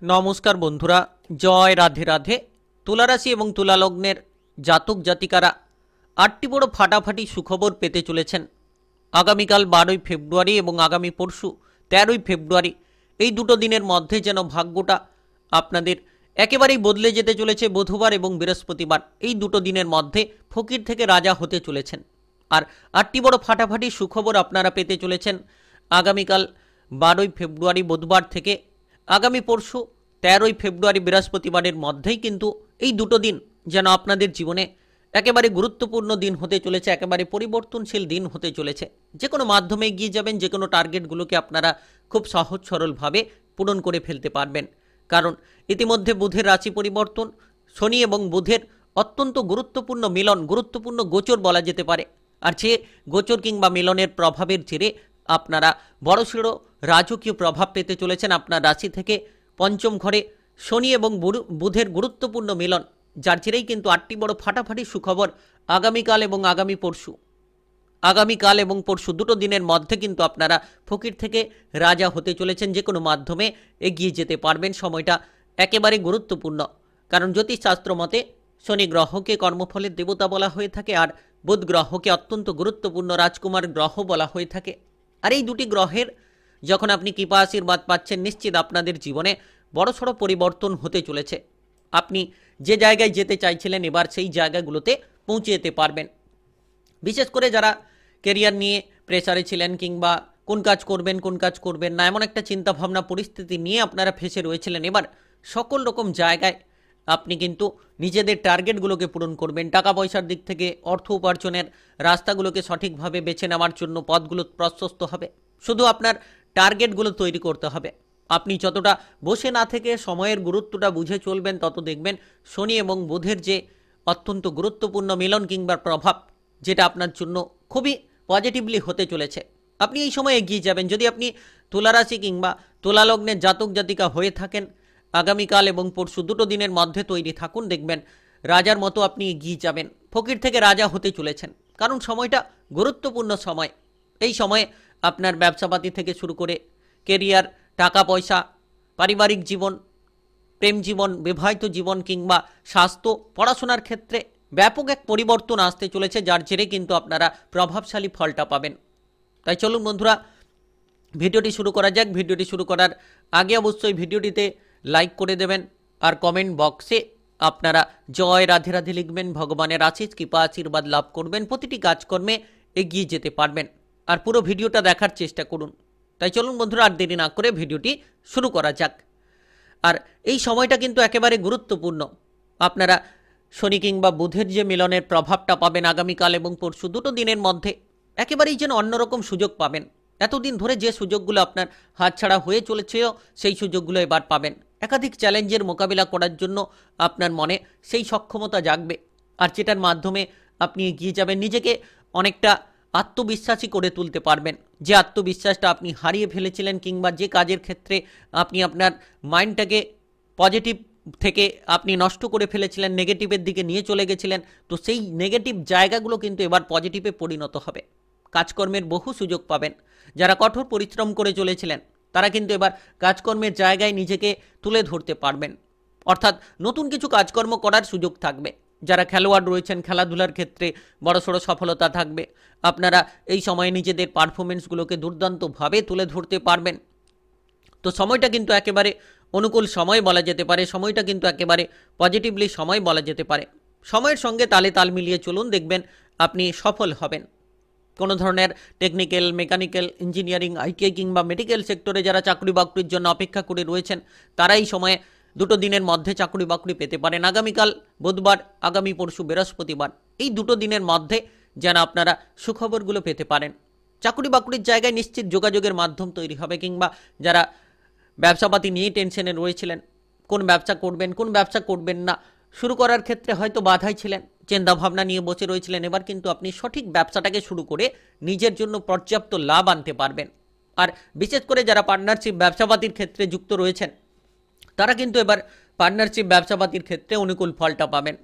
नमस्कार बंधुरा जय राधे राधे। तुला राशि एवं तुला लग्नेर जातक जातिकारा 8टी बड़ फाटाफाटी सुखबर पेते चलेछेन। आगामीकाल 12 फेब्रुआरी एवं आगामी परशु 13 फेब्रुआरी এই দুটো দিনের মধ্যে যেন ভাগ্যটা আপনাদের একেবারেই বদলে যেতে চলেছে। বুধবার এবং বৃহস্পতিবার এই দুটো দিনের মধ্যে ফকির থেকে রাজা হতে চলেছেন। আর 8টি বড় ফাটাফাটি সুখবর আপনারা পেতে চলেছেন আগামীকাল 12 ফেব্রুয়ারি বুধবার থেকে আগামী পরশু 13 ফেব্রুয়ারি বৃহস্পতিবারের মধ্যেই কিন্তু এই দুটো দিন যেন আপনাদের জীবনে একেবারে গুরুত্বপূর্ণ দিন হতে চলেছে, একেবারে পরিবর্তনশীল দিন হতে চলেছে। যে কোনো মাধ্যমে এগিয়ে যাবেন, যে কোনো টার্গেটগুলোকে আপনারা খুব সহজ সরলভাবে পূরণ করে ফেলতে পারবেন। কারণ ইতিমধ্যে বুধের রাশি পরিবর্তন, শনি এবং বুধের অত্যন্ত গুরুত্বপূর্ণ মিলন, গুরুত্বপূর্ণ গোচর বলা যেতে পারে। আর যে গোচর কিংবা মিলনের প্রভাবের জেরে আপনারা বড়সড় রাজকীয় প্রভাব পেতে চলেছেন। আপনার রাশি থেকে পঞ্চম ঘরে শনি এবং বুধের গুরুত্বপূর্ণ মিলন, যার জেরেই কিন্তু 8টি বড় ফাটাফাটি সুখবর আগামীকাল এবং আগামীকাল এবং পরশু দুটো দিনের মধ্যে কিন্তু আপনারা ফকির থেকে রাজা হতে চলেছেন। যে কোনো মাধ্যমে এগিয়ে যেতে পারবেন। সময়টা একেবারে গুরুত্বপূর্ণ, কারণ জ্যোতিষশাস্ত্র মতে শনি গ্রহকে কর্মফলের দেবতা বলা হয়ে থাকে, আর বুধ গ্রহকে অত্যন্ত গুরুত্বপূর্ণ রাজকুমার গ্রহ বলা হয়ে থাকে। আর এই দুটি গ্রহের যখন আপনি কৃপা আশীর্বাদ পাচ্ছেন, নিশ্চিত আপনাদের জীবনে বড়সড় পরিবর্তন হতে চলেছে। আপনি যে জায়গায় যেতে চাইছিলেন এবার সেই জায়গাগুলোতে পৌঁছে যেতে পারবেন। বিশেষ করে যারা কেরিয়ার নিয়ে প্রেসারে ছিলেন কিংবা কোন কাজ করবেন না, এমন একটা চিন্তাভাবনা পরিস্থিতি নিয়ে আপনারা ফেসে রয়েছিলেন, এবার সকল রকম জায়গায় আপনি কিন্তু নিজেদের টার্গেটগুলোকে পূরণ করবেন। টাকা পয়সার দিক থেকে অর্থ উপার্জনের রাস্তাগুলোকে সঠিকভাবে বেছে নেওয়ার জন্য পথগুলো প্রশস্ত হবে। শুধু আপনার টার্গেটগুলো তৈরি করতে হবে। আপনি যতটা বসে না থেকে সময়ের গুরুত্বটা বুঝে চলবেন, তত দেখবেন শনি এবং বুধের যে অত্যন্ত গুরুত্বপূর্ণ মিলন কিংবা প্রভাব, যেটা আপনার জন্য খুবই পজিটিভলি হতে চলেছে। আপনি এই সময় এগিয়ে যাবেন। যদি আপনি তুলা রাশি কিংবা তুলা লগ্নের জাতক জাতিকা হয়ে থাকেন, আগামীকাল এবং পরশু দুটো দিনের মধ্যে তৈরি থাকুন, দেখবেন রাজার মতো আপনি এগিয়ে যাবেন, ফকির থেকে রাজা হতে চলেছেন। কারণ সময়টা গুরুত্বপূর্ণ সময়। এই সময়ে আপনার ব্যবসাপাতি থেকে শুরু করে কেরিয়ার, টাকা পয়সা, পারিবারিক জীবন, প্রেম জীবন, বিবাহিত জীবন কিংবা স্বাস্থ্য, পড়াশোনার ক্ষেত্রে ব্যাপক এক পরিবর্তন আসতে চলেছে, যার জেরে কিন্তু আপনারা প্রভাবশালী ফলটা পাবেন। তাই চলুন বন্ধুরা, ভিডিওটি শুরু করা যাক। ভিডিওটি শুরু করার আগে অবশ্যই ভিডিওটিতে লাইক করে দেবেন, আর কমেন্ট বক্সে আপনারা জয় রাধে রাধে লিখবেন। ভগবানের আশীষ কৃপা আশীর্বাদ লাভ করবেন, প্রতিটি কাজকর্মে এগিয়ে যেতে পারবেন। আর পুরো ভিডিওটা দেখার চেষ্টা করুন। তাই চলুন বন্ধুরা, আর দেরি না করে ভিডিওটি শুরু করা যাক। আর এই সময়টা কিন্তু একেবারে গুরুত্বপূর্ণ। আপনারা শনি কিংবা বুধের যে মিলনের প্রভাবটা পাবেন আগামীকাল এবং পরশু দুটো দিনের মধ্যে, একেবারেই যেন অন্যরকম সুযোগ পাবেন। এতদিন ধরে যে সুযোগগুলো আপনার হাতছাড়া হয়ে চলেছিল, সেই সুযোগগুলো এবার পাবেন। একাধিক চ্যালেঞ্জের মোকাবিলা করার জন্য আপনার মনে সেই সক্ষমতা জাগবে, আর যেটার মাধ্যমে আপনি এগিয়ে যাবেন, নিজেকে অনেকটা আত্মবিশ্বাসী করে তুলতে পারবেন। যে আত্মবিশ্বাসটা আপনি হারিয়ে ফেলেছিলেন কিংবা যে কাজের ক্ষেত্রে আপনি আপনার মাইন্ডটাকে পজিটিভ থেকে আপনি নষ্ট করে ফেলেছিলেন, নেগেটিভের দিকে নিয়ে চলে গেছিলেন, তো সেই নেগেটিভ জায়গাগুলো কিন্তু এবার পজিটিভে পরিণত হবে। কাজকর্মের বহু সুযোগ পাবেন। যারা কঠোর পরিশ্রম করে চলেছিলেন, তারা কিন্তু এবার কাজকর্মের জায়গায় নিজেকে তুলে ধরতে পারবেন। অর্থাৎ নতুন কিছু কাজকর্ম করার সুযোগ থাকবে। যারা খেলোয়াড় রয়েছেন, খেলাধুলার ক্ষেত্রে বড়সড় সফলতা থাকবে। আপনারা এই সময়ে নিজেদের পারফরমেন্সগুলোকে দুর্দান্তভাবে তুলে ধরতে পারবেন। তো সময়টা কিন্তু একেবারে অনুকূল সময় বলা যেতে পারে। সময়টা কিন্তু একেবারে পজিটিভলি সময় বলা যেতে পারে। সময়ের সঙ্গে তালে তাল মিলিয়ে চলুন, দেখবেন আপনি সফল হবেন। কোনো ধরনের টেকনিক্যাল, মেকানিক্যাল, ইঞ্জিনিয়ারিং, আইটিআই কিংবা মেডিকেল সেক্টরে যারা চাকরি বাকরির জন্য অপেক্ষা করে রয়েছেন, তারা এই সময়ে দুটো দিনের মধ্যে চাকরি বাকরি পেতে পারেন। আগামীকাল বুধবার, আগামী পরশু বৃহস্পতিবার এই দুটো দিনের মধ্যে যেন আপনারা সুখবরগুলো পেতে পারেন। চাকরি বাকরির জায়গায় নিশ্চিত যোগাযোগের মাধ্যম তৈরি হবে। কিংবা যারা ব্যবসাপাতি নিয়ে টেনশনে রয়েছিলেন, কোন ব্যবসা করবেন না, শুরু করার ক্ষেত্রে হয়তো বাধাই ছিলেন, চিন্তাভাবনা নিয়ে বসে রয়েছিলেন, এবার কিন্তু আপনি সঠিক ব্যবসাটাকে শুরু করে নিজের জন্য পর্যাপ্ত লাভ আনতে পারবেন। আর বিশেষ করে যারা পার্টনারশিপ ব্যবসাপাতির ক্ষেত্রে যুক্ত রয়েছেন, তারা কিন্তু এবার পার্টনারশিপ ব্যবসাপাতির ক্ষেত্রে অনুকূল ফলটা পাবেন।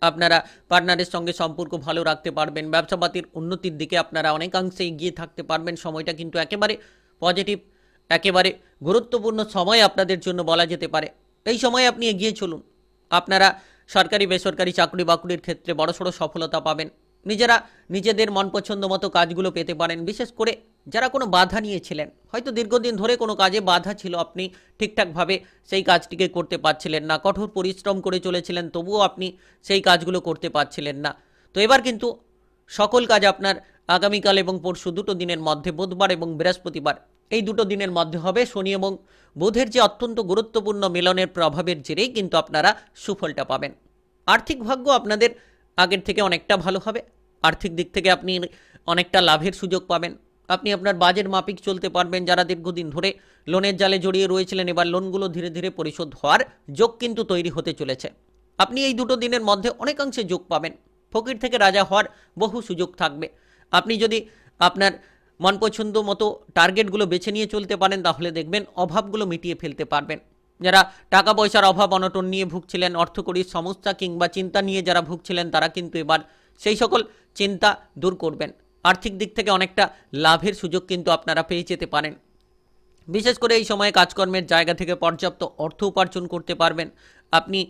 আপনারা পার্টনারের সঙ্গে সম্পর্ক ভালো রাখতে পারবেন। ব্যবসাপাতির উন্নতির দিকে আপনারা অনেকাংশে এগিয়ে থাকতে পারবেন। সময়টা কিন্তু একেবারে পজিটিভ একেবারে গুরুত্বপূর্ণ সময় আপনাদের জন্য বলা যেতে পারে। এই সময়ে আপনি এগিয়ে চলুন। আপনারা সরকারি বেসরকারি চাকরি বাকরির ক্ষেত্রে বড়সড় সফলতা পাবেন। নিজেদের মনপছন্দ মতো কাজগুলো পেতে পারেন। বিশেষ করে যারা কোনো বাধা নিয়েছিলেন, হয়তো দীর্ঘদিন ধরে কোনো কাজে বাধা ছিল, আপনি ঠিকঠাকভাবে সেই কাজটিকে করতে পারছিলেন না, কঠোর পরিশ্রম করে চলেছিলেন, তবুও আপনি সেই কাজগুলো করতে পারছিলেন না। তো এবার কিন্তু সকল কাজ আপনার আগামীকাল এবং পরশু দুটো দিনের মধ্যে, বুধবার এবং বৃহস্পতিবার, এই দুটো দিনের মধ্যে হবে। শনি এবং বুধের যে অত্যন্ত গুরুত্বপূর্ণ মিলনের প্রভাবের জেরেই কিন্তু আপনারা সুফলটা পাবেন। আর্থিক ভাগ্য আপনাদের আগের থেকে অনেকটা ভালো হবে। আর্থিক দিক থেকে আপনি অনেকটা লাভের সুযোগ পাবেন। আপনি আপনার বাজেট মাফিক চলতে পারবেন। যারা দীর্ঘদিন ধরে লোনের জালে জড়িয়ে রয়েছিলেন, এবার লোনগুলো ধীরে ধীরে পরিশোধ হওয়ার যোগ কিন্তু তৈরি হতে চলেছে। আপনি এই দুটো দিনের মধ্যে অনেকাংশে যোগ পাবেন। ফকির থেকে রাজা হওয়ার বহু সুযোগ থাকবে। আপনি যদি আপনার মনপছন্দ মতো টার্গেটগুলো বেছে নিয়ে চলতে পারেন, তাহলে দেখবেন অভাবগুলো মিটিয়ে ফেলতে পারবেন। যারা টাকা পয়সার অভাব অনটন নিয়ে ভুগছিলেন, অর্থকরীর সমস্যা কিংবা চিন্তা নিয়ে যারা ভুগছিলেন, তারা কিন্তু এবার সেই সকল চিন্তা দূর করবেন। আর্থিক দিক থেকে অনেকটা লাভের সুযোগ কিন্তু আপনারা পেয়ে যেতে পারেন। বিশেষ করে এই সময়ে কাজকর্মের জায়গা থেকে পর্যাপ্ত অর্থ উপার্জন করতে পারবেন। আপনি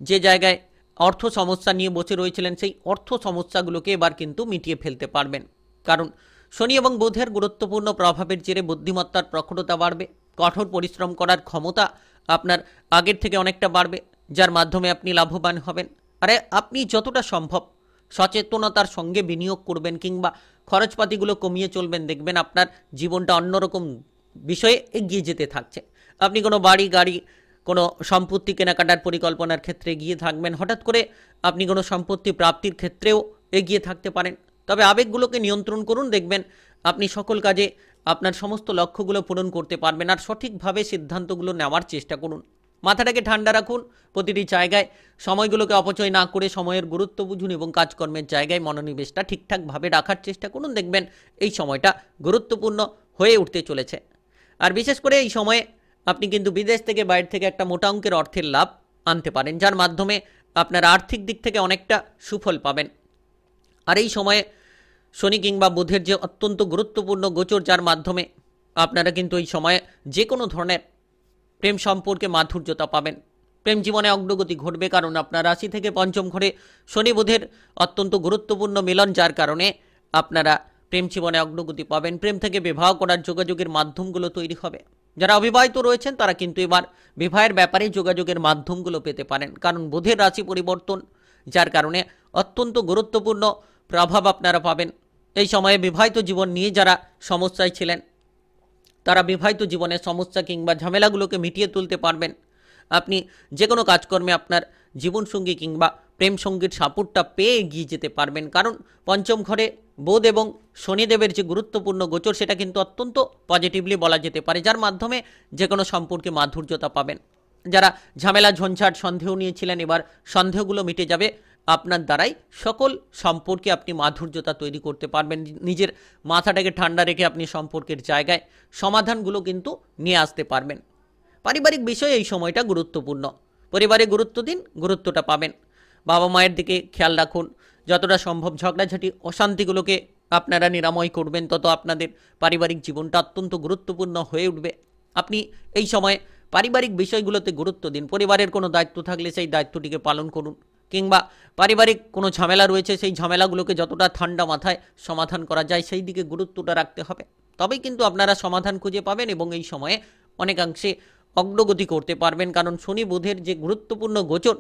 যে জায়গায় অর্থ সমস্যা নিয়ে বসে রয়েছিলেন, সেই অর্থ সমস্যাগুলোকে এবার কিন্তু মিটিয়ে ফেলতে পারবেন। কারণ শনি এবং বুধের গুরুত্বপূর্ণ প্রভাবের জেরে বুদ্ধিমত্তার প্রখরতা বাড়বে। কঠোর পরিশ্রম করার ক্ষমতা আপনার আগের থেকে অনেকটা বাড়বে, যার মাধ্যমে আপনি লাভবান হবেন। আরে আপনি যতটা সম্ভব সচেতনতার সঙ্গে বিনিয়োগ করবেন কিংবা খরচপাতিগুলো কমিয়ে চলবেন, দেখবেন আপনার জীবনটা অন্যরকম বিষয়ে এগিয়ে যেতে থাকছে। আপনি কোনো বাড়ি গাড়ি কোনো সম্পত্তি কেনাকাটার পরিকল্পনার ক্ষেত্রে এগিয়ে থাকবেন। হঠাৎ করে আপনি কোনো সম্পত্তি প্রাপ্তির ক্ষেত্রেও এগিয়ে থাকতে পারেন। তবে আবেগগুলোকে নিয়ন্ত্রণ করুন, দেখবেন আপনি সকল কাজে আপনার সমস্ত লক্ষ্যগুলো পূরণ করতে পারবেন। আর সঠিকভাবে সিদ্ধান্তগুলো নেওয়ার চেষ্টা করুন। মাথাটাকে ঠান্ডা রাখুন। প্রতিটি জায়গায় সময়গুলোকে অপচয় না করে সময়ের গুরুত্ব বুঝুন এবং কাজকর্মের জায়গায় মনোনিবেশটা ঠিকঠাকভাবে রাখার চেষ্টা করুন। দেখবেন এই সময়টা গুরুত্বপূর্ণ হয়ে উঠতে চলেছে। আর বিশেষ করে এই সময়ে আপনি কিন্তু বিদেশ থেকে, বাইরে থেকে একটা মোটা অঙ্কের অর্থের লাভ আনতে পারেন, যার মাধ্যমে আপনার আর্থিক দিক থেকে অনেকটা সুফল পাবেন। আর এই সময়ে শনি কিংবা বুধের যে অত্যন্ত গুরুত্বপূর্ণ গোচর, যার মাধ্যমে আপনারা কিন্তু এই সময়ে যে কোনো ধরনের প্রেম সম্পর্কে মাধুর্যতা পাবেন। প্রেম জীবনে অগ্রগতি ঘটবে, কারণ আপনার রাশি থেকে পঞ্চম ঘরে শনি বুধের অত্যন্ত গুরুত্বপূর্ণ মিলন, যার কারণে আপনারা প্রেম জীবনে অগ্রগতি পাবেন। প্রেম থেকে বিবাহ করার যোগাযোগের মাধ্যমগুলো তৈরি হবে। যারা অবিবাহিত রয়েছেন, তারা কিন্তু এবার বিবাহের ব্যাপারে যোগাযোগের মাধ্যমগুলো পেতে পারেন, কারণ বুধের রাশি পরিবর্তন, যার কারণে অত্যন্ত গুরুত্বপূর্ণ প্রভাব আপনারা পাবেন। এই সময়ে বিবাহিত জীবন নিয়ে যারা সমস্যায় ছিলেন, তারা বিবাহিত জীবনের সমস্যা কিংবা ঝামেলাগুলোকে মিটিয়ে তুলতে পারবেন। আপনি যে কোনো কাজকর্মে আপনার জীবনসঙ্গী কিংবা প্রেম সঙ্গীর সাপোর্টটা পেয়ে এগিয়ে যেতে পারবেন, কারণ পঞ্চম ঘরে বুধ এবং শনিদেবের যে গুরুত্বপূর্ণ গোচর, সেটা কিন্তু অত্যন্ত পজিটিভলি বলা যেতে পারে, যার মাধ্যমে যে কোনো সম্পর্কে মাধুর্যতা পাবেন। যারা ঝামেলা ঝঞ্ঝাট সন্দেহ নিয়েছিলেন, এবার সন্দেহগুলো মিটে যাবে। আপনার দ্বারাই সকল সম্পর্কে আপনি মাধুর্যতা তৈরি করতে পারবেন। নিজের মাথাটাকে ঠান্ডা রেখে আপনি সম্পর্কের জায়গায় সমাধানগুলো কিন্তু নিয়ে আসতে পারবেন। পারিবারিক বিষয়ে এই সময়টা গুরুত্বপূর্ণ। পরিবারে গুরুত্ব দিন, গুরুত্বটা পাবেন। বাবা মায়ের দিকে খেয়াল রাখুন। যতটা সম্ভব ঝগড়াঝাটি অশান্তিগুলোকে আপনারা নিরাময় করবেন, তত আপনাদের পারিবারিক জীবনটা অত্যন্ত গুরুত্বপূর্ণ হয়ে উঠবে। আপনি এই সময়ে পারিবারিক বিষয়গুলোতে গুরুত্ব দিন। পরিবারের কোনো দায়িত্ব থাকলে সেই দায়িত্বটিকে পালন করুন, কিংবা পারিবারিক কোনো ঝামেলা রয়েছে, সেই ঝামেলাগুলোকে যতটা ঠান্ডা মাথায় সমাধান করা যায় সেই দিকে গুরুত্বটা রাখতে হবে। তবেই কিন্তু আপনারা সমাধান খুঁজে পাবেন এবং এই সময়ে অনেকাংশে অগ্রগতি করতে পারবেন। কারণ শনি বুধের যে গুরুত্বপূর্ণ গোচর,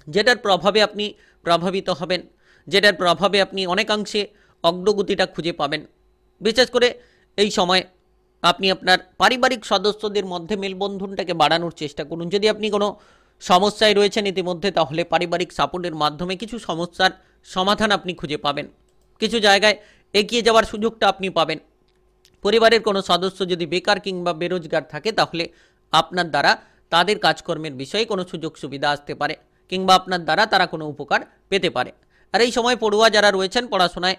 যেটার প্রভাবে আপনি প্রভাবিত হবেন, যেটার প্রভাবে আপনি অনেকাংশে অগ্রগতিটা খুঁজে পাবেন। বিশেষ করে এই সময় আপনি আপনার পারিবারিক সদস্যদের মধ্যে মেলবন্ধনটাকে বাড়ানোর চেষ্টা করুন। যদি আপনি কোনো সমস্যায় রয়েছেন ইতিমধ্যে, তাহলে পারিবারিক সাপোর্টের মাধ্যমে কিছু সমস্যার সমাধান আপনি খুঁজে পাবেন। কিছু জায়গায় এগিয়ে যাওয়ার সুযোগটা আপনি পাবেন। পরিবারের কোনো সদস্য যদি বেকার কিংবা বেরোজগার থাকে, তাহলে আপনার দ্বারা তাদের কাজকর্মের বিষয়ে কোনো সুযোগ সুবিধা আসতে পারে, কিংবা আপনার দ্বারা তারা কোনো উপকার পেতে পারে। আর এই সময় পড়ুয়া যারা রয়েছেন, পড়াশোনায়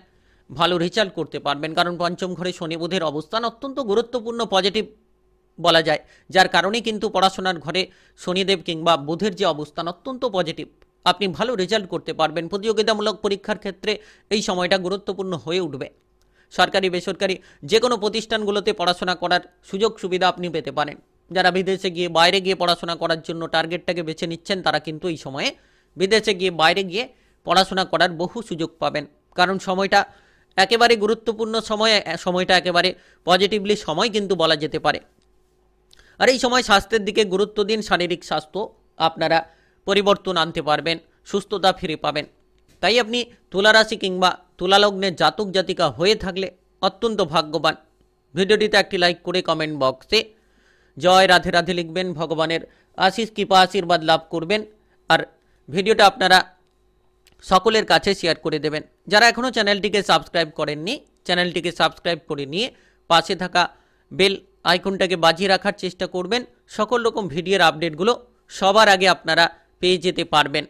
ভালো রেজাল্ট করতে পারবেন, কারণ পঞ্চম ঘরে শনি বুধের অবস্থান অত্যন্ত গুরুত্বপূর্ণ, পজিটিভ বলা যায়, যার কারণে কিন্তু পড়াশোনার ঘরে শনিদেব কিংবা বুধের যে অবস্থান অত্যন্ত পজিটিভ। আপনি ভালো রেজাল্ট করতে পারবেন। প্রতিযোগিতামূলক পরীক্ষার ক্ষেত্রে এই সময়টা গুরুত্বপূর্ণ হয়ে উঠবে। সরকারি বেসরকারি যে কোনো প্রতিষ্ঠানগুলোতে পড়াশোনা করার সুযোগ সুবিধা আপনি পেতে পারেন। যারা বিদেশে গিয়ে বাইরে গিয়ে পড়াশোনা করার জন্য টার্গেটটাকে বেছে নিচ্ছেন তারা কিন্তু এই সময়ে বিদেশে গিয়ে বাইরে গিয়ে পড়াশোনা করার বহু সুযোগ পাবেন, কারণ সময়টা একেবারে গুরুত্বপূর্ণ সময়টা একেবারে পজিটিভলি সময় কিন্তু বলা যেতে পারে। আর এই সময় স্বাস্থ্যের দিকে গুরুত্ব দিন। শারীরিক স্বাস্থ্য আপনারা পরিবর্তন আনতে পারবেন, সুস্থতা ফিরে পাবেন। তাই আপনি তুলা রাশি কিংবা তুলা লগ্নের জাতক জাতিকা হয়ে থাকলে অত্যন্ত ভাগ্যবান। ভিডিওটিতে একটি লাইক করে কমেন্ট বক্সে জয় রাধে রাধে লিখবেন, ভগবানের আশিস কৃপা আশীর্বাদ লাভ করবেন। আর ভিডিওটা আপনারা সকলের কাছে শেয়ার করে দেবেন। যারা এখনও চ্যানেলটিকে সাবস্ক্রাইব করেননি, চ্যানেলটিকে সাবস্ক্রাইব করে নিয়ে পাশে থাকা বেল আইকনটাকে বাজিয়ে রাখার চেষ্টা করবেন। সকল রকম ভিডিওর আপডেটগুলো সবার আগে আপনারা পেয়ে যেতে পারবেন।